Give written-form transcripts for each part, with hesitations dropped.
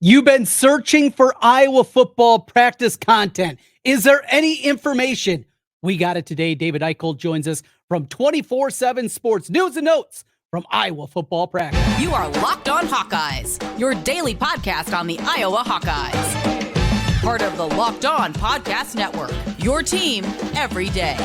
You've been searching for Iowa football practice content. Is there any information? We got it today. David Eickholt joins us from 24/7 Sports News and Notes from Iowa football practice. You are Locked On Hawkeyes, your daily podcast on the Iowa Hawkeyes. Part of the Locked On Podcast Network, your team every day.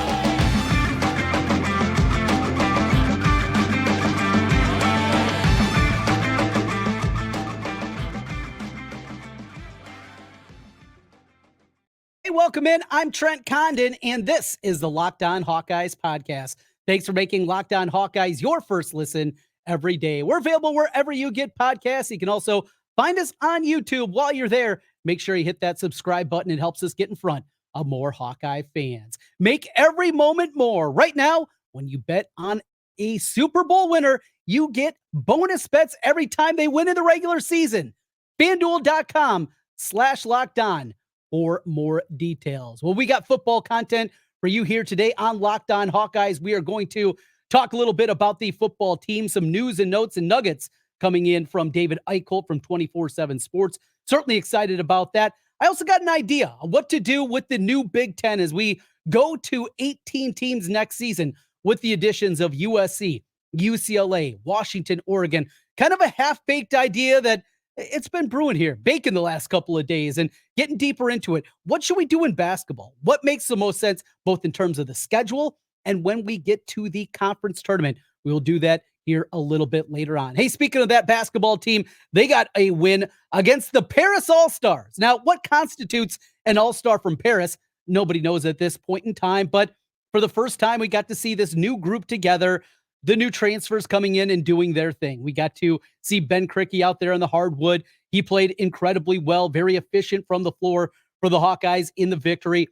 Hey, welcome in. I'm Trent Condon, and this is the Locked On Hawkeyes podcast. Thanks for making Locked On Hawkeyes your first listen every day. We're available wherever you get podcasts. You can also find us on YouTube. While you're there, make sure you hit that subscribe button. It helps us get in front of more Hawkeye fans. Make every moment more. Right now, when you bet on a Super Bowl winner, you get bonus bets every time they win in the regular season. FanDuel.com/LockedOn for more details. Well, we got football content for you here today on Locked On Hawkeyes. We are going to talk a little bit about the football team, some news and notes and nuggets coming in from David Eickholt from 24/7 Sports. Certainly excited about that. I also got an idea of what to do with the new Big Ten as we go to 18 teams next season with the additions of USC, UCLA, Washington, Oregon. Kind of a half-baked idea that it's been brewing here, baking the last couple of days and getting deeper into it. What should we do in basketball? What makes the most sense, both in terms of the schedule and when we get to the conference tournament? We will do that here a little bit later on. Hey, speaking of that basketball team, they got a win against the Paris All-Stars. Now, what constitutes an All-Star from Paris? Nobody knows at this point in time, but for the first time, we got to see this new group together. The new transfers coming in and doing their thing. We got to see Ben Krikke out there on the hardwood. He played incredibly well, very efficient from the floor for the Hawkeyes in the victory.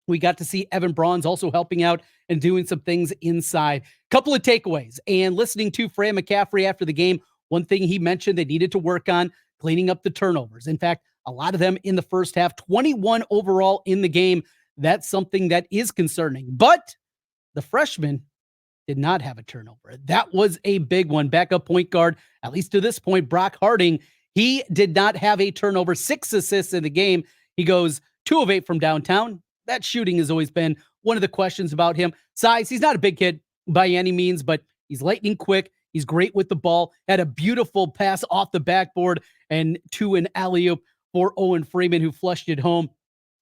We got to see Evan Bronze also helping out and doing some things inside. Couple of takeaways. And listening to Fran McCaffrey after the game, one thing he mentioned they needed to work on, cleaning up the turnovers. In fact, a lot of them in the first half, 21 overall in the game. That's something that is concerning. But the freshman did not have a turnover. That was a big one. Backup point guard, at least to this point, Brock Harding, he did not have a turnover, 6 assists in the game. He goes 2 of 8 from downtown. That shooting has always been one of the questions about him. Size, he's not a big kid by any means, but he's lightning quick. He's great with the ball. Had a beautiful pass off the backboard and to an alley-oop for Owen Freeman, who flushed it home.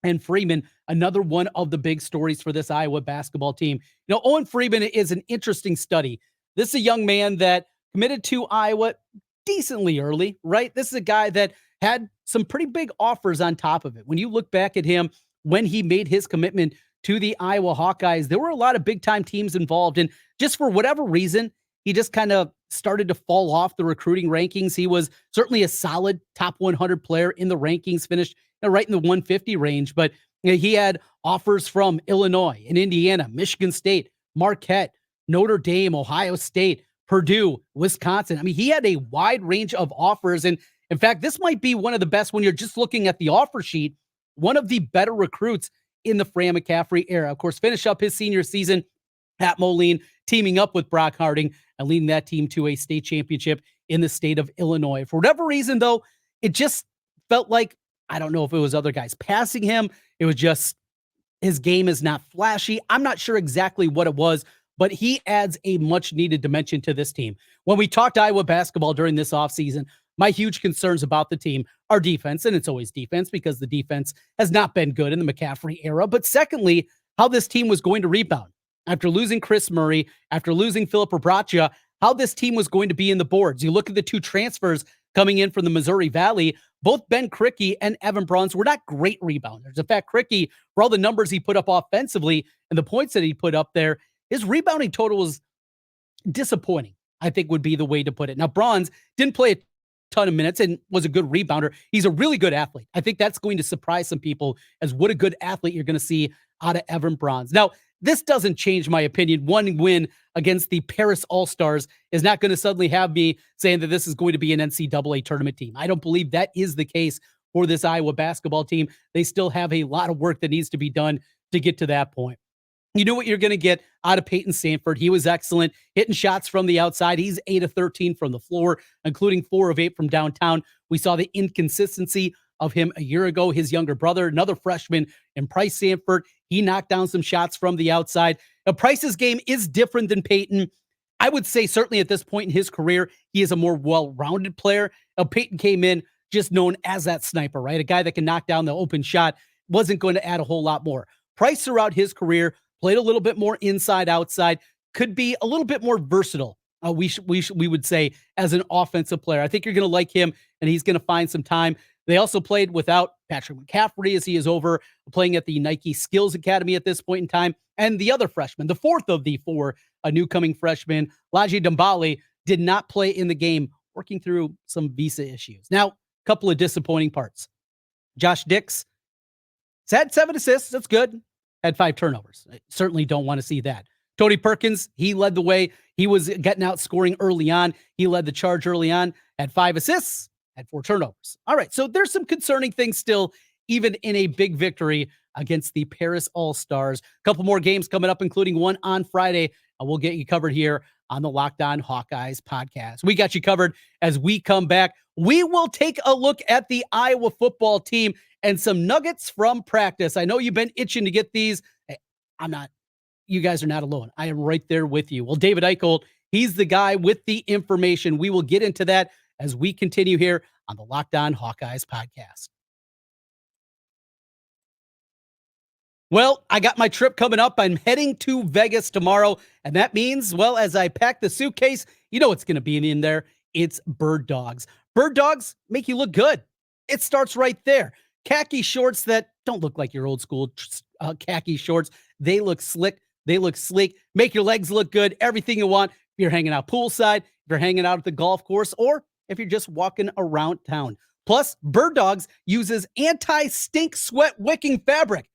And Freeman, another one of the big stories for this Iowa basketball team. You know, Owen Freeman is an interesting study. This is a young man that committed to Iowa decently early, right? This is a guy that had some pretty big offers on top of it. When you look back at him, when he made his commitment to the Iowa Hawkeyes, there were a lot of big-time teams involved. And just for whatever reason, he just kind of started to fall off the recruiting rankings. He was certainly a solid top 100 player in the rankings, finished right in the 150 range, but he had offers from Illinois and Indiana, Michigan State, Marquette, Notre Dame, Ohio State, Purdue, Wisconsin. I mean, he had a wide range of offers. And in fact, this might be one of the best when you're just looking at the offer sheet, one of the better recruits in the Fran McCaffrey era. Of course, finish up his senior season at Moline, teaming up with Brock Harding and leading that team to a state championship in the state of Illinois. For whatever reason, though, it just felt like, I don't know if it was other guys passing him. It was just his game is not flashy. I'm not sure exactly what it was, but he adds a much needed dimension to this team. When we talked Iowa basketball during this offseason, my huge concerns about the team are defense, and it's always defense because the defense has not been good in the McCaffrey era. But secondly, how this team was going to rebound. After losing Chris Murray, after losing Philip Rebracha, how this team was going to be in the boards. You look at the 2 transfers coming in from the Missouri Valley, both Ben Krikke and Evan Bronze were not great rebounders. In fact, Krikke, for all the numbers he put up offensively and the points that he put up there, his rebounding total was disappointing, I think would be the way to put it. Now, Bronze didn't play a ton of minutes and was a good rebounder. He's a really good athlete. I think that's going to surprise some people as what a good athlete you're going to see out of Evan Bronze. Now, this doesn't change my opinion. One win against the Paris All-Stars is not going to suddenly have me saying that this is going to be an NCAA tournament team. I don't believe that is the case for this Iowa basketball team. They still have a lot of work that needs to be done to get to that point. You know what you're going to get out of Peyton Sandfort. He was excellent, hitting shots from the outside. He's 8 of 13 from the floor, including 4 of 8 from downtown. We saw the inconsistency of him a year ago. His younger brother, another freshman, and Price Sandfort, he knocked down some shots from the outside. Now, Price's game is different than Peyton. I would say certainly at this point in his career, he is a more well-rounded player. Peyton came in just known as that sniper, right? A guy that can knock down the open shot, wasn't going to add a whole lot more. Price throughout his career played a little bit more inside, outside, could be a little bit more versatile. We would say as an offensive player. I think you're going to like him, and he's going to find some time. They also played without Patrick McCaffrey as he is over playing at the Nike Skills Academy at this point in time. And the other freshman, the fourth of the 4 newcoming freshmen, Laji Dembele, did not play in the game, working through some visa issues. Now, a couple of disappointing parts. Josh Dix had 7 assists. That's good. Had 5 turnovers. I certainly don't want to see that. Tony Perkins, he led the way. He was getting out scoring early on. He led the charge early on, had 5 assists, had 4 turnovers. All right, so there's some concerning things still, even in a big victory against the Paris All-Stars. A couple more games coming up, including one on Friday. We'll get you covered here on the Locked On Hawkeyes podcast. We got you covered as we come back. We will take a look at the Iowa football team and some nuggets from practice. I know you've been itching to get these. Hey, I'm not. You guys are not alone. I am right there with you. Well, David Eickholt, he's the guy with the information. We will get into that as we continue here on the Locked On Hawkeyes podcast. Well, I got my trip coming up. I'm heading to Vegas tomorrow, and that means, well, as I pack the suitcase, you know what's going to be in there. It's Birddogs. Birddogs make you look good. It starts right there. Khaki shorts that don't look like your old school khaki shorts. They look slick. They look sleek. Make your legs look good. Everything you want. If you're hanging out poolside, if you're hanging out at the golf course, or if you're just walking around town. Plus, Birddogs uses anti-stink sweat wicking fabric.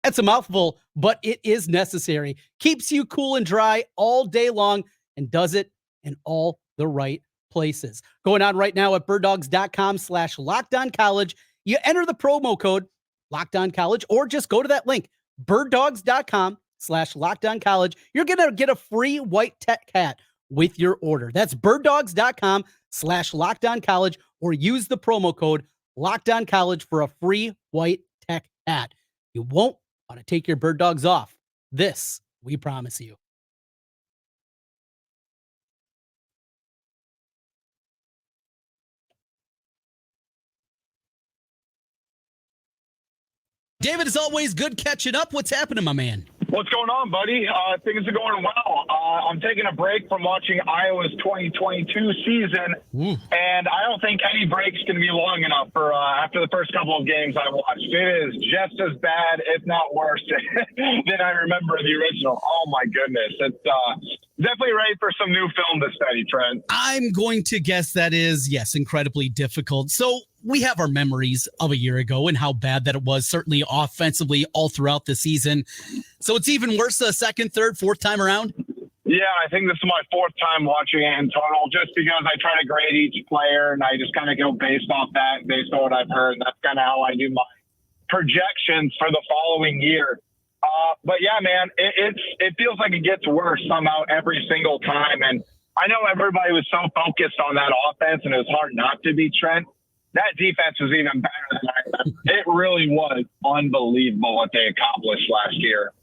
That's a mouthful, but it is necessary. Keeps you cool and dry all day long and does it in all the right places. Going on right now at birddogs.com/LockedOnCollege. You enter the promo code LockedOnCollege or just go to that link, birddogs.com/LockedOnCollege. You're going to get a free white tech hat with your order. That's birddogs.com/LockedOnCollege or use the promo code LockedOnCollege for a free white tech hat. You won't want to take your bird dogs off. This, we promise you. David, as always, good catching up. What's happening, my man? What's going on, buddy? Things are going well. I'm taking a break from watching Iowa's 2022 season, and I don't think any break's going to be long enough for after the first couple of games I watched. It is just as bad, if not worse, than I remember the original. Oh, my goodness. It's definitely ready for some new film to study, Trent. I'm going to guess that is, yes, incredibly difficult. So we have our memories of a year ago and how bad that it was, certainly offensively all throughout the season. So it's even worse the second, third, fourth time around? Yeah, I think this is my 4th time watching it in total, just because I try to grade each player and I just kind of go based off that, based on what I've heard. And that's kind of how I do my projections for the following year. But yeah, man, it feels like it gets worse somehow every single time. And I know everybody was so focused on that offense, and it was hard not to be, Trent. That defense was even better than I remember. It really was unbelievable what they accomplished last year.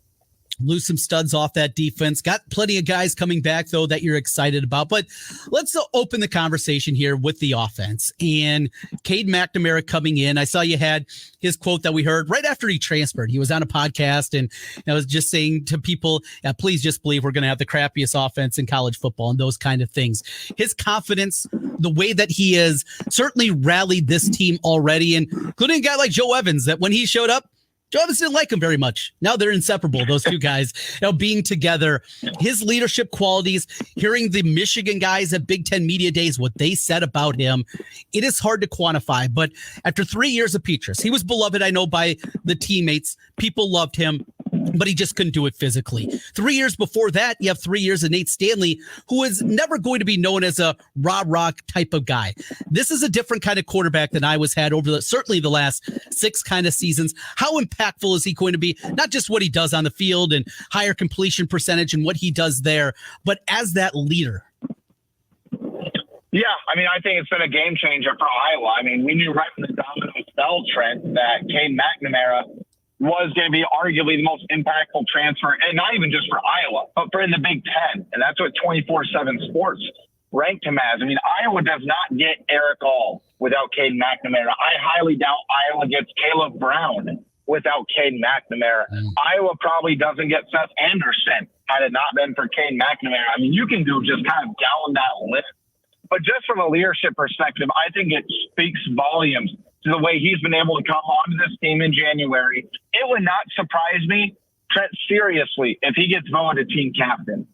Lose some studs off that defense. Got plenty of guys coming back, though, that you're excited about. But let's open the conversation here with the offense. And Cade McNamara coming in. I saw you had his quote that we heard right after he transferred. He was on a podcast, and I was just saying to people, please just believe we're going to have the crappiest offense in college football and those kind of things. His confidence, the way that he has certainly rallied this team already, and including a guy like Joe Evans, that when he showed up, Joe Evans didn't like him very much. Now they're inseparable, those two guys, being together. His leadership qualities, hearing the Michigan guys at Big Ten Media Days, what they said about him, it is hard to quantify. But after 3 years of Petrus, he was beloved, I know, by the teammates. People loved him. but he just couldn't do it physically. 3 years before that, you have 3 years of Nate Stanley, who is never going to be known as a rah-rah type of guy. This is a different kind of quarterback than Iowa's had over certainly the last 6 kind of seasons. How impactful is he going to be? Not just what he does on the field and higher completion percentage and what he does there, but as that leader. Yeah, I mean, I think it's been a game changer for Iowa. I mean, we knew right from the dominoes fell, Trent, that Cade McNamara was going to be arguably the most impactful transfer, and not even just for Iowa, but for in the Big Ten. And that's what 24/7 Sports ranked him as. I mean, Iowa does not get Eric All without Cade McNamara. I highly doubt Iowa gets Caleb Brown without Cade McNamara. Iowa probably doesn't get Seth Anderson had it not been for Cade McNamara. I mean, you can do just kind of down that list. But just from a leadership perspective, I think it speaks volumes to the way he's been able to come onto this team in January. It would not surprise me, Trent, seriously, if he gets voted team captain.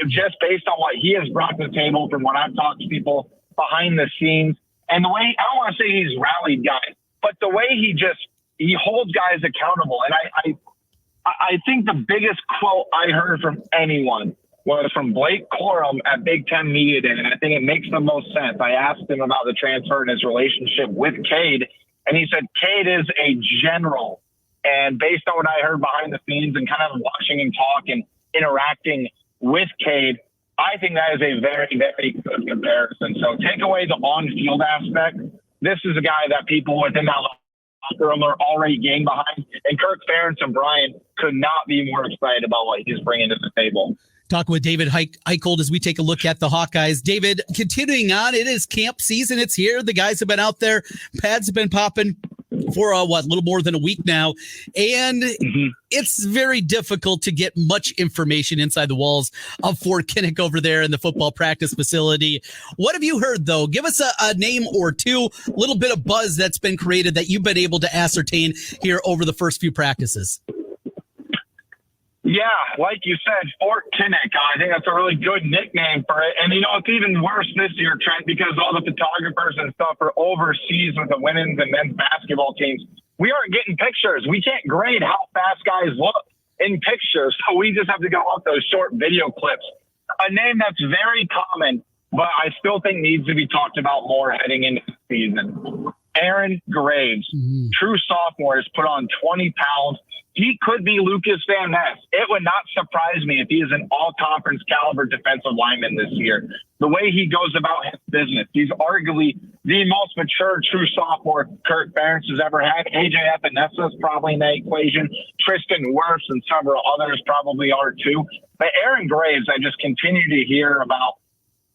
Just based on what he has brought to the table from what I've talked to people behind the scenes, and the way, I don't want to say he's rallied guys, but the way he holds guys accountable. And I think the biggest quote I heard from anyone was from Blake Corum at Big Ten Media Day, and I think it makes the most sense. I asked him about the transfer and his relationship with Cade, and he said Cade is a general. And based on what I heard behind the scenes and kind of watching him talk and interacting with Cade, I think that is a very, very good comparison. So take away the on-field aspect. This is a guy that people within that locker room are already getting behind, and Kirk Ferentz and Brian could not be more excited about what he's bringing to the table. Talking with David Eickholt as we take a look at the Hawkeyes. David, continuing on, it is camp season. It's here. The guys have been out there. Pads have been popping for a little more than a week now. And it's very difficult to get much information inside the walls of Fort Kinnick over there in the football practice facility. What have you heard, though? Give us a name or two, a little bit of buzz that's been created that you've been able to ascertain here over the first few practices. Yeah, like you said, Fort Kinnick. I think that's a really good nickname for it. And, it's even worse this year, Trent, because all the photographers and stuff are overseas with the women's and men's basketball teams. We aren't getting pictures. We can't grade how fast guys look in pictures, so we just have to go off those short video clips. A name that's very common, but I still think needs to be talked about more heading into the season. Aaron Graves, true sophomore, has put on 20 pounds. He could be Lucas Van Ness. It would not surprise me if he is an all-conference caliber defensive lineman this year. The way he goes about his business, he's arguably the most mature true sophomore Kirk Ferentz has ever had. AJ Epinesa is probably in that equation. Tristan Wirfs and several others probably are too. But Aaron Graves, I just continue to hear about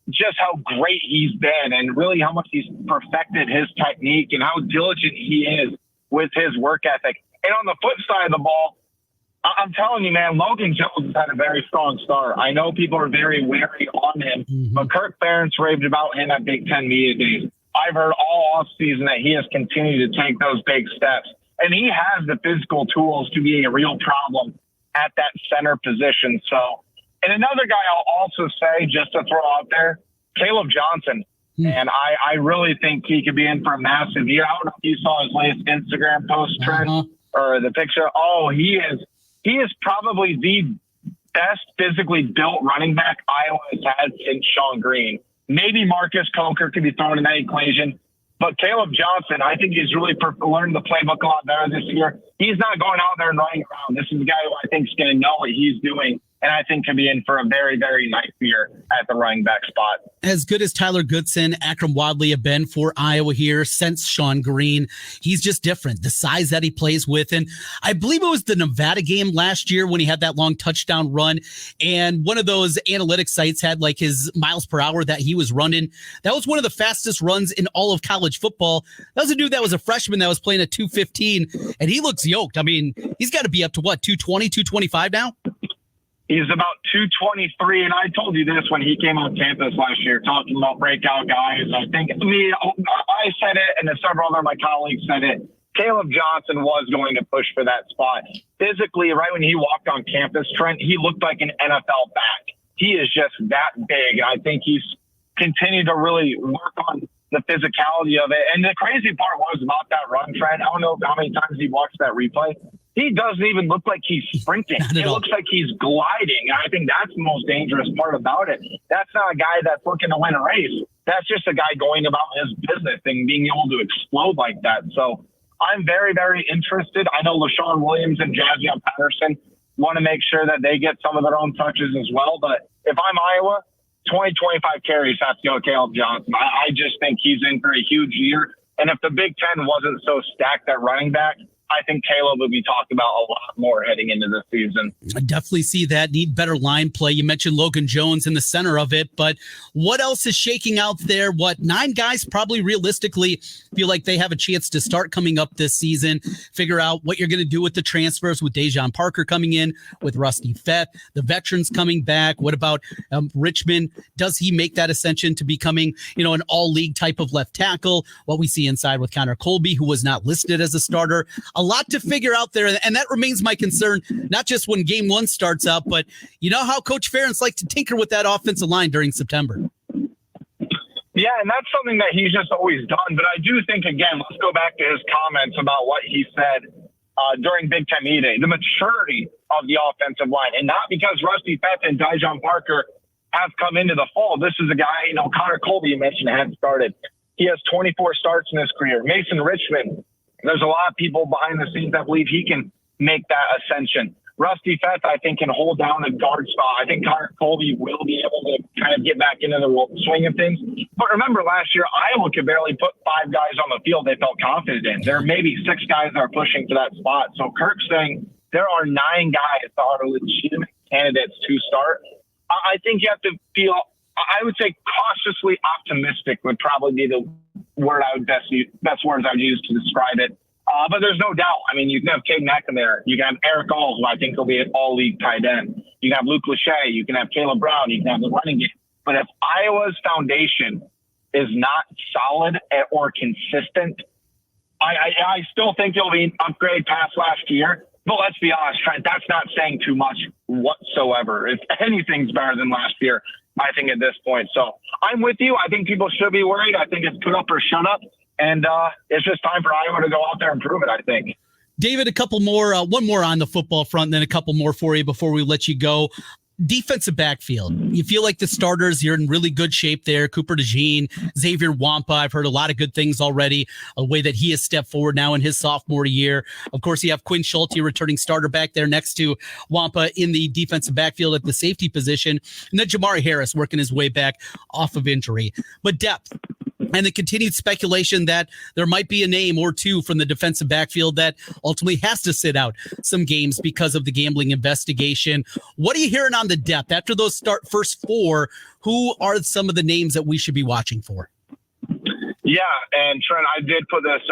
just how great he's been and really how much he's perfected his technique and how diligent he is with his work ethic. And on the flip side of the ball, I'm telling you, man, Logan Jones has had a very strong start. I know people are very wary on him, but Kirk Ferentz raved about him at Big Ten Media Days. I've heard all offseason that he has continued to take those big steps. And he has the physical tools to be a real problem at that center position. So, and another guy I'll also say, just to throw out there, Caleb Johnson. And I really think he could be in for a massive year. I don't know if you saw his latest Instagram post, Trent, or the picture. Oh, he is probably the best physically built running back Iowa has had since Sean Green. Maybe Marcus Coker could be thrown in that equation. But Caleb Johnson, I think he's really learned the playbook a lot better this year. He's not going out there and running around. This is a guy who I think is going to know what he's doing, and I think can be in for a very, very nice year at the running back spot. As good as Tyler Goodson, Akram Wadley have been for Iowa here since Sean Green, he's just different. The size that he plays with, and I believe it was the Nevada game last year when he had that long touchdown run, and one of those analytics sites had like his miles per hour that he was running. That was one of the fastest runs in all of college football. That was a dude that was a freshman that was playing at 215, and he looks yoked. I mean, he's got to be up to what, 220, 225 now? He's about 223, and I told you this when he came on campus last year, talking about breakout guys. I said it, and several other of my colleagues said it. Caleb Johnson was going to push for that spot. Physically, right when he walked on campus, Trent, he looked like an NFL back. He is just that big. I think he's continued to really work on the physicality of it. And the crazy part was about that run, Trent. I don't know how many times he watched that replay. he doesn't even look like he's sprinting. It looks like he's gliding. I think that's the most dangerous part about it. That's not a guy that's looking to win a race. That's just a guy going about his business and being able to explode like that. So I'm very, very interested. I know LaShawn Williams and Jazion Patterson want to make sure that they get some of their own touches as well. But if I'm Iowa, 20-25 carries have to go with Caleb Johnson. I just think he's in for a huge year. And if the Big Ten wasn't so stacked at running back, I think Caleb will be talked about a lot more heading into this season. I definitely see that. Need better line play. You mentioned Logan Jones in the center of it, but what else is shaking out there? 9 guys probably realistically feel like they have a chance to start coming up this season, figure out what you're going to do with the transfers, with Dejon Parker coming in, with Rusty Fett, the veterans coming back. What about Richmond? Does he make that ascension to becoming, an all-league type of left tackle? What we see inside with Connor Colby, who was not listed as a starter. A lot to figure out there, and that remains my concern, not just when game 1 starts out, but you know how Coach Ferentz likes to tinker with that offensive line during September. Yeah, and that's something that he's just always done. But I do think, again, let's go back to his comments about what he said during Big Ten Media Day, the maturity of the offensive line. And not because Rusty Fett and Dejon Parker have come into the fold. This is a guy, Connor Colby, you mentioned, hadn't started. He has 24 starts in his career. Mason Richmond, there's a lot of people behind the scenes that believe he can make that ascension. Rusty Fett, I think, can hold down a guard spot. I think Connor Colby will be able to kind of get back into the swing of things. But remember, last year, Iowa could barely put 5 guys on the field they felt confident in. There are maybe 6 guys that are pushing for that spot. So Kirk's saying there are 9 guys that are legitimate candidates to start. I think you have to feel, I would say, cautiously optimistic would probably be the word I would best words I would use to describe it. But there's no doubt. I mean, you can have Cade McNamara. You can have Eric Alls, who I think will be an all-league tight end. You can have Luke Lachey. You can have Caleb Brown. You can have the running game. But if Iowa's foundation is not solid or consistent, I still think it'll be an upgrade past last year. But let's be honest, Trent, that's not saying too much whatsoever. If anything's better than last year, I think at this point. So I'm with you. I think people should be worried. I think it's put up or shut up. And it's just time for Iowa to go out there and prove it, I think. David, a couple more, one more on the football front, and then a couple more for you before we let you go. Defensive backfield. You feel like the starters, you're in really good shape there. Cooper DeJean, Xavier Wampa. I've heard a lot of good things already, a way that he has stepped forward now in his sophomore year. Of course, you have Quinn Schulte, returning starter back there next to Wampa in the defensive backfield at the safety position. And then Jamari Harris working his way back off of injury. But depth. And the continued speculation that there might be a name or two from the defensive backfield that ultimately has to sit out some games because of the gambling investigation. What are you hearing on the depth? After those first 4, who are some of the names that we should be watching for? Yeah, and Trent, I did put this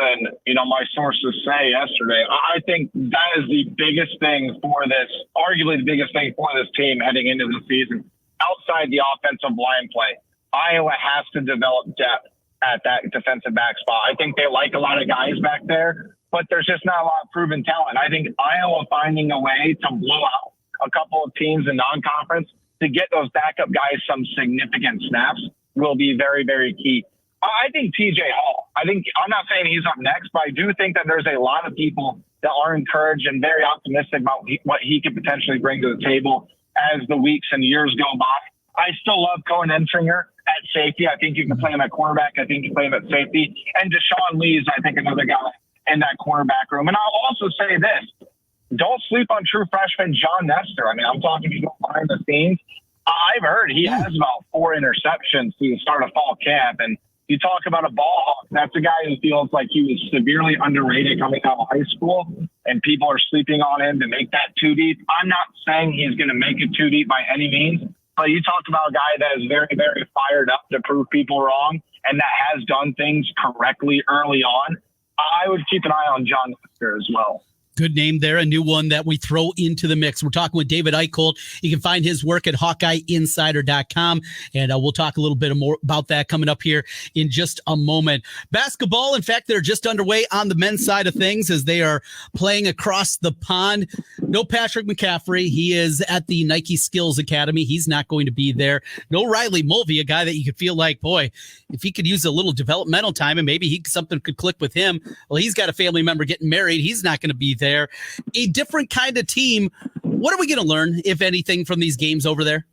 in, my sources say yesterday. I think that is the biggest thing for this, arguably the biggest thing for this team heading into the season. Outside the offensive line play, Iowa has to develop depth at that defensive back spot. I think they like a lot of guys back there, but there's just not a lot of proven talent. I think Iowa finding a way to blow out a couple of teams in non-conference to get those backup guys some significant snaps will be very, very key. I think TJ Hall, I'm not saying he's up next, but I do think that there's a lot of people that are encouraged and very optimistic about what he could potentially bring to the table as the weeks and years go by. I still love Cohen Entringer at safety. I think you can play him at cornerback. I think you can play him at safety. And Deshaun Lee's, I think, another guy in that cornerback room. And I'll also say this. Don't sleep on true freshman John Nestor. I mean, I'm talking people behind the scenes. I've heard he has about 4 interceptions to the start of fall camp. And you talk about a ball hawk. That's a guy who feels like he was severely underrated coming out of high school, and people are sleeping on him to make that too deep. I'm not saying he's going to make it too deep by any means. But you talk about a guy that is very, very fired up to prove people wrong and that has done things correctly early on. I would keep an eye on John Nestor as well. Good name there, a new one that we throw into the mix. We're talking with David Eickholt. You can find his work at HawkeyeInsider.com, and we'll talk a little bit more about that coming up here in just a moment. Basketball, in fact, they're just underway on the men's side of things as they are playing across the pond. No Patrick McCaffrey. He is at the Nike Skills Academy. He's not going to be there. No Riley Mulvey, a guy that you could feel like, boy, if he could use a little developmental time and maybe something could click with him. Well, he's got a family member getting married. He's not going to be there. A different kind of team. What are we going to learn, if anything, from these games over there?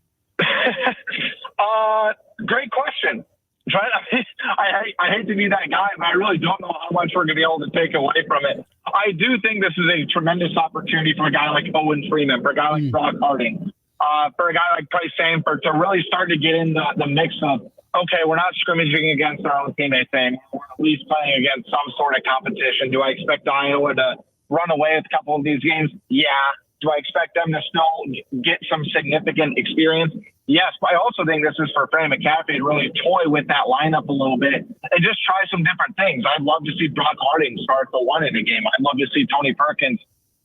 Great question. I hate to be that guy, but I really don't know how much we're going to be able to take away from it. I do think this is a tremendous opportunity for a guy like Owen Freeman, for a guy like Brock Harding, for a guy like Price Sanford to really start to get in the mix of, okay, we're not scrimmaging against our own teammates anymore. We're at least playing against some sort of competition. Do I expect Iowa to run away with a couple of these games? Yeah. Do I expect them to still get some significant experience? Yes, but I also think this is for Fran McCaffrey to really toy with that lineup a little bit and just try some different things. I'd love to see Brock Harding start the 1 in a game. I'd love to see Tony Perkins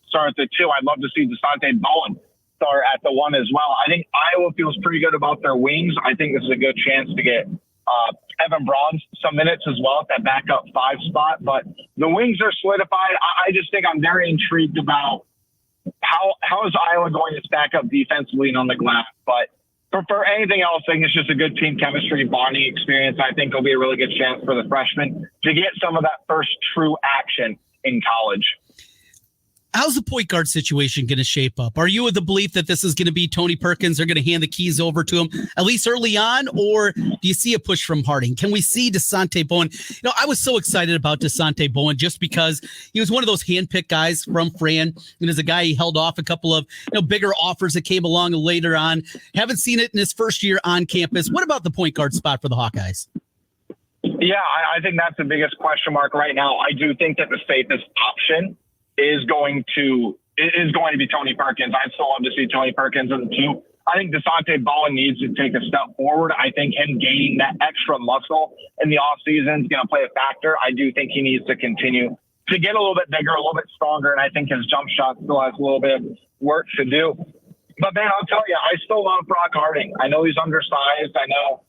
start at the 2. I'd love to see Dasonte Bowen start at the 1 as well. I think Iowa feels pretty good about their wings. I think this is a good chance to get Evan Braun some minutes as well at that backup 5 spot. But the wings are solidified. I just think I'm very intrigued about how is Iowa going to stack up defensively and on the glass. But for anything else, I think it's just a good team chemistry, bonding experience. I think it'll be a really good chance for the freshmen to get some of that first true action in college. How's the point guard situation going to shape up? Are you of the belief that this is going to be Tony Perkins? They're going to hand the keys over to him, at least early on, or do you see a push from Harding? Can we see Dasonte Bowen? I was so excited about Dasonte Bowen just because he was one of those handpicked guys from Fran, and as a guy, he held off a couple of bigger offers that came along later on. Haven't seen it in his first year on campus. What about the point guard spot for the Hawkeyes? Yeah, I think that's the biggest question mark right now. I do think that the safest option is going to be Tony Perkins. I'd still love to see Tony Perkins in the 2. I think Dasonte Bowen needs to take a step forward. I think him gaining that extra muscle in the offseason is going to play a factor. I do think he needs to continue to get a little bit bigger, a little bit stronger, and I think his jump shot still has a little bit of work to do. But, man, I'll tell you, I still love Brock Harding. I know he's undersized. I know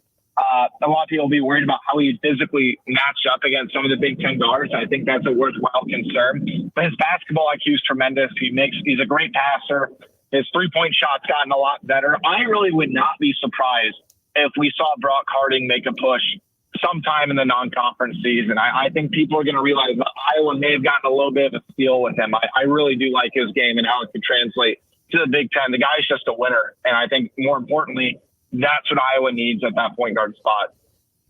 a lot of people will be worried about how he physically matched up against some of the Big Ten guards. I think that's a worthwhile concern. But his basketball IQ is tremendous. He's a great passer. His 3-point shot's gotten a lot better. I really would not be surprised if we saw Brock Harding make a push sometime in the non-conference season. I think people are going to realize that Iowa may have gotten a little bit of a steal with him. I really do like his game and how it could translate to the Big Ten. The guy's just a winner. And I think more importantly, that's what Iowa needs at that point guard spot.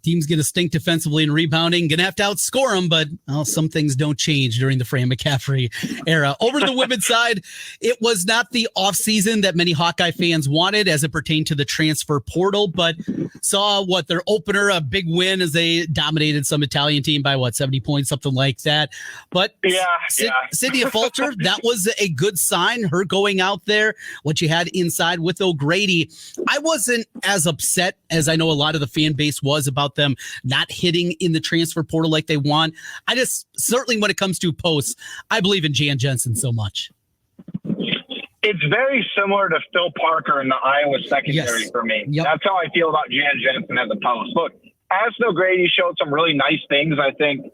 Team's going to stink defensively and rebounding. Going to have to outscore them, but some things don't change during the Fran McCaffrey era. Over to the women's side, it was not the offseason that many Hawkeye fans wanted as it pertained to the transfer portal, but saw their opener, a big win as they dominated some Italian team by 70 points, something like that. But Cynthia Falter, that was a good sign, her going out there, what you had inside with O'Grady. I wasn't as upset as I know a lot of the fan base was about them not hitting in the transfer portal like they want. I just, certainly when it comes to posts, I believe in Jan Jensen so much. It's very similar to Phil Parker in the Iowa secondary for me. Yep. That's how I feel about Jan Jensen at the post. Look, Aston O'Grady showed some really nice things, I think,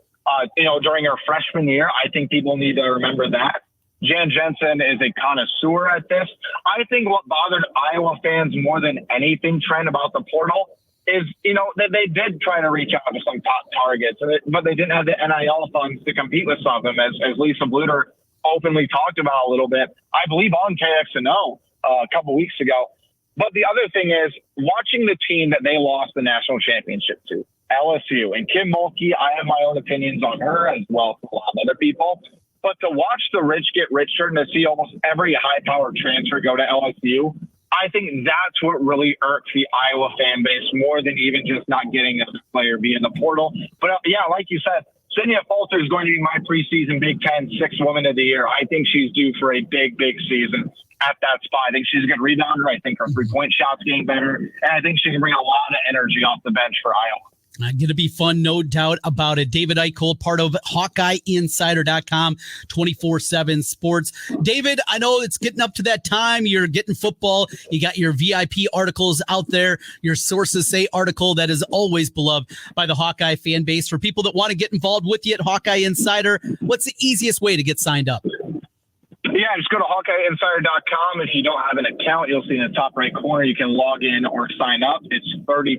during her freshman year. I think people need to remember that. Jan Jensen is a connoisseur at this. I think what bothered Iowa fans more than anything, Trent, about the portal is, that they did try to reach out to some top targets, but they didn't have the NIL funds to compete with some of them, as Lisa Bluter openly talked about a little bit, I believe, on KXNO a couple weeks ago. But the other thing is, watching the team that they lost the national championship to, LSU, and Kim Mulkey, I have my own opinions on her as well as a lot of other people. But to watch the rich get richer and to see almost every high-powered transfer go to LSU, I think that's what really irks the Iowa fan base more than even just not getting a player via the portal. But yeah, like you said, Cynthia Falter is going to be my preseason Big Ten 6th Woman of the Year. I think she's due for a big, big season at that spot. I think she's a good rebounder. I think her 3-point shot's getting better. And I think she can bring a lot of energy off the bench for Iowa. Going to be fun, no doubt about it. David Eickholt, part of HawkeyeInsider.com, 24/7 sports. David, I know it's getting up to that time. You're getting football. You got your VIP articles out there, your Sources Say article that is always beloved by the Hawkeye fan base. For people that want to get involved with you at Hawkeye Insider, what's the easiest way to get signed up? Yeah, just go to HawkeyeInsider.com. If you don't have an account, you'll see in the top right corner, you can log in or sign up. It's 30%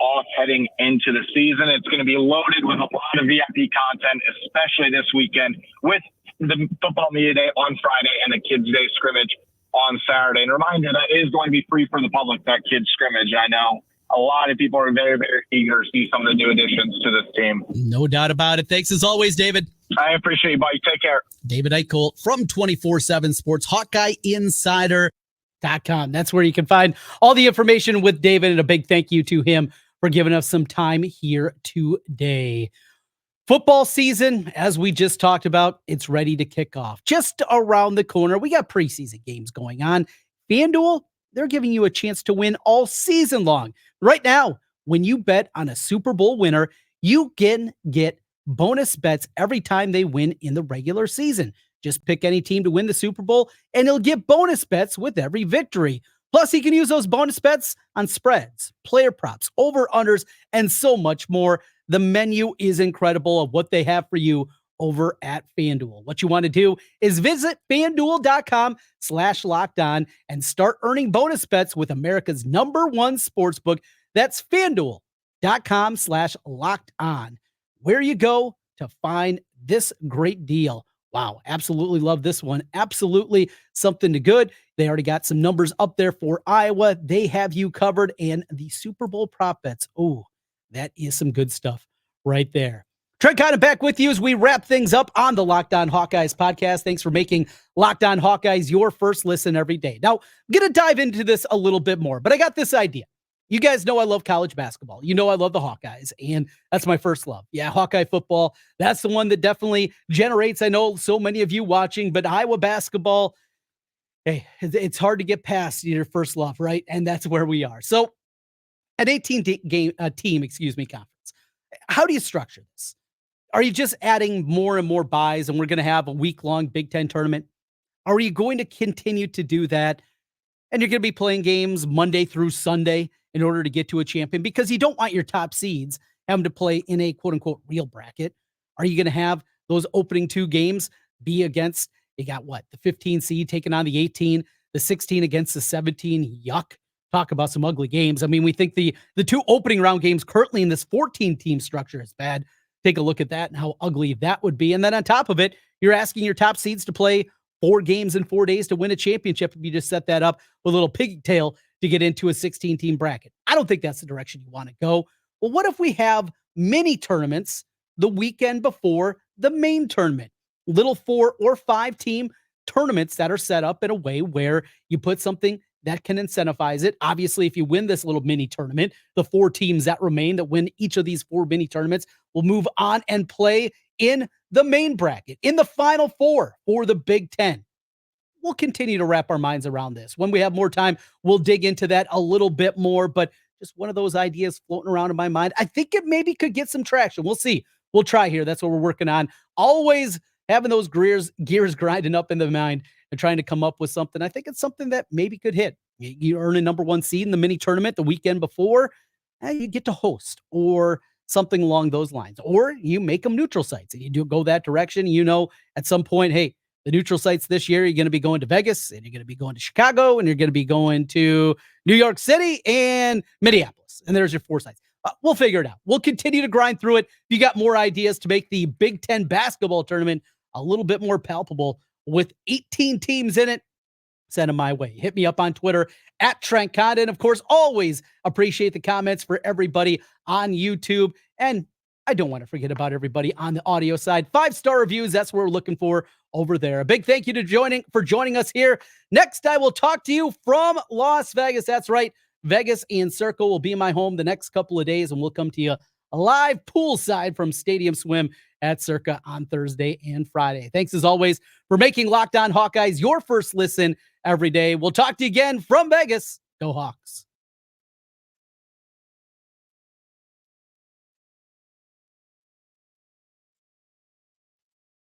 off heading into the season. It's going to be loaded with a lot of VIP content, especially this weekend with the football media day on Friday and the kids' day scrimmage on Saturday. And a reminder, that is going to be free for the public, that kids' scrimmage. I know a lot of people are very, very eager to see some of the new additions to this team. No doubt about it. Thanks as always, David. I appreciate you, buddy. Take care. David Eickholt from 24/7 Sports, HawkeyeInsider.com. That's where you can find all the information with David, and a big thank you to him for giving us some time here today. Football season, as we just talked about, it's ready to kick off. Just around the corner, we got preseason games going on. FanDuel, they're giving you a chance to win all season long. Right now, when you bet on a Super Bowl winner, you can get bonus bets every time they win in the regular season. Just pick any team to win the Super Bowl, and you'll get bonus bets with every victory. Plus, you can use those bonus bets on spreads, player props, over-unders, and so much more. The menu is incredible of what they have for you over at FanDuel. What you want to do is visit FanDuel.com/lockedon and start earning bonus bets with America's #1 sportsbook. That's FanDuel.com/lockedon, where you go to find this great deal. Wow, absolutely love this one. Absolutely something to good. They already got some numbers up there for Iowa. They have you covered. And the Super Bowl prop bets. Oh, that is some good stuff right there. Trent kind of back with you as we wrap things up on the Locked On Hawkeyes podcast. Thanks for making Locked On Hawkeyes your first listen every day. Now, I'm going to dive into this a little bit more, but I got this idea. You guys know I love college basketball. You know I love the Hawkeyes, and that's my first love. Yeah, Hawkeye football, that's the one that definitely generates, I know, so many of you watching, but Iowa basketball, hey, it's hard to get past your first love, right? And that's where we are. So, an 18-team conference. How do you structure this? Are you just adding more and more buys, and we're going to have a week-long Big Ten tournament? Are you going to continue to do that, and you're going to be playing games Monday through Sunday in order to get to a champion, because you don't want your top seeds having to play in a quote-unquote real bracket? Are you going to have those opening two games be against, you got what, the 15 seed taking on the 18, the 16 against the 17? Yuck. Talk about some ugly games. I mean, we think the two opening round games currently in this 14-team structure is bad. Take a look at that and how ugly that would be. And then on top of it, you're asking your top seeds to play 4 games in 4 days to win a championship if you just set that up with a little pigtail to get into a 16-team bracket. I don't think that's the direction you want to go. Well, what if we have mini tournaments the weekend before the main tournament? Little 4 or 5 team tournaments that are set up in a way where you put something that can incentivize it. Obviously, if you win this little mini tournament, the 4 teams that remain that win each of these 4 mini tournaments will move on and play in the main bracket, in the Final Four for the Big Ten. We'll continue to wrap our minds around this. When we have more time, we'll dig into that a little bit more, but just one of those ideas floating around in my mind. I think it maybe could get some traction. We'll see. We'll try here. That's what we're working on. Always having those gears grinding up in the mind and trying to come up with something. I think it's something that maybe could hit. You earn a #1 seed in the mini tournament the weekend before, you get to host or something along those lines. Or you make them neutral sites and you do go that direction. You know, at some point, hey, the neutral sites this year, you're going to be going to Vegas, and you're going to be going to Chicago, and you're going to be going to New York City and Minneapolis. And there's your 4 sites. We'll figure it out. We'll continue to grind through it. If you got more ideas to make the Big Ten basketball tournament a little bit more palpable with 18 teams in it, send them my way. Hit me up on Twitter at Trent Condon. Of course, always appreciate the comments for everybody on YouTube. And I don't want to forget about everybody on the audio side. 5-star reviews, that's what we're looking for over there. A big thank you for joining us here. Next, I will talk to you from Las Vegas. That's right. Vegas and Circle will be my home the next couple of days, and we'll come to you live poolside from Stadium Swim at Circa on Thursday and Friday. Thanks as always for making Locked On Hawkeyes your first listen every day. We'll talk to you again from Vegas. Go Hawks.